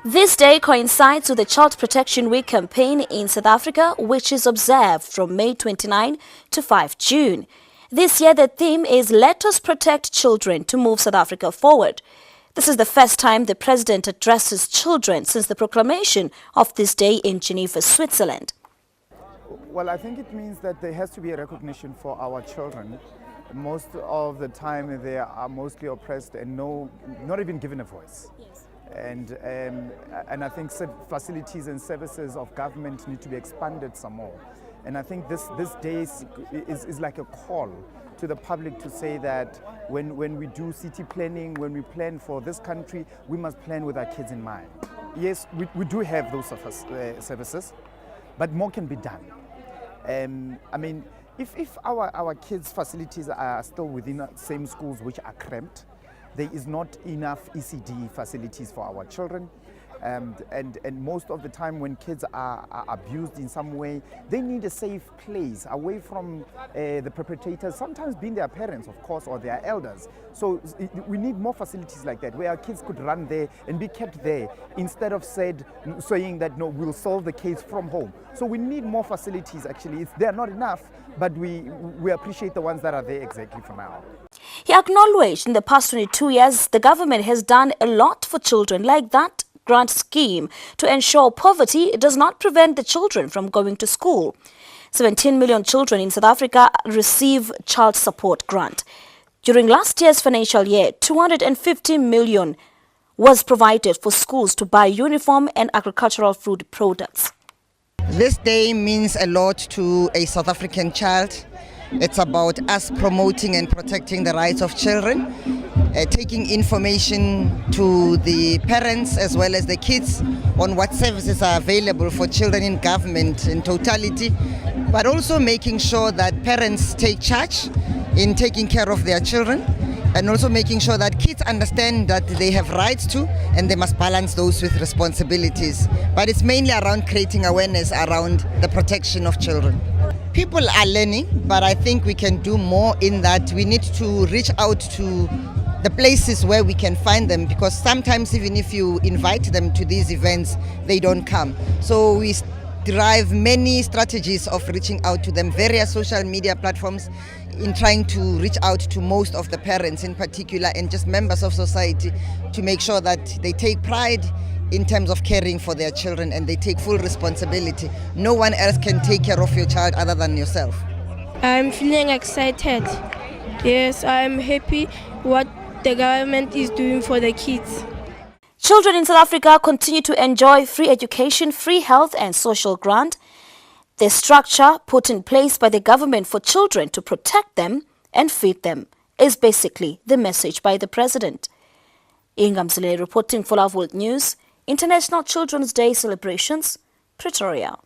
This day coincides with the Child Protection Week campaign in South Africa, which is observed from May 29 to 5 June. This year, the theme is Let Us Protect Children to Move South Africa Forward. This is the first time the President addresses children since the proclamation of this day in Geneva, Switzerland. Well, I think it means that there has to be a recognition for our children. Most of the time, they are mostly oppressed and not even given a voice. Yes. And I think facilities and services of government need to be expanded some more. And I think this day is like a call to the public to say that when we do city planning, when we plan for this country, we must plan with our kids in mind. Yes, we do have those services, but more can be done. I mean, if our kids' facilities are still within the same schools which are cramped, there is not enough ECD facilities for our children. And most of the time when kids are abused in some way, they need a safe place away from the perpetrators, sometimes being their parents, of course, or their elders. So we need more facilities like that, where our kids could run there and be kept there, instead of saying that, no, we'll solve the case from home. So we need more facilities, actually. They're not enough, but we appreciate the ones that are there exactly for now. He acknowledged in the past 22 years, the government has done a lot for children, like that grant scheme to ensure poverty does not prevent the children from going to school. 17 million children in South Africa receive child support grant. During last year's financial year, 250 million was provided for schools to buy uniform and agricultural food products. This day means a lot to a South African child. It's about us promoting and protecting the rights of children, taking information to the parents as well as the kids on what services are available for children in government in totality, but also making sure that parents take charge in taking care of their children, and also making sure that kids understand that they have rights too and they must balance those with responsibilities. But it's mainly around creating awareness around the protection of children. People are learning, but I think we can do more in that we need to reach out to the places where we can find them, because sometimes even if you invite them to these events, they don't come. So we derive many strategies of reaching out to them, various social media platforms, in trying to reach out to most of the parents in particular and just members of society to make sure that they take pride in terms of caring for their children and they take full responsibility. No one else can take care of your child other than yourself. I'm feeling excited. Yes, I'm happy what the government is doing for the kids. Children in South Africa continue to enjoy free education, free health and social grant. The structure put in place by the government for children to protect them and feed them is basically the message by the President. Ingamzile reporting for Love World News, International Children's Day celebrations, Pretoria.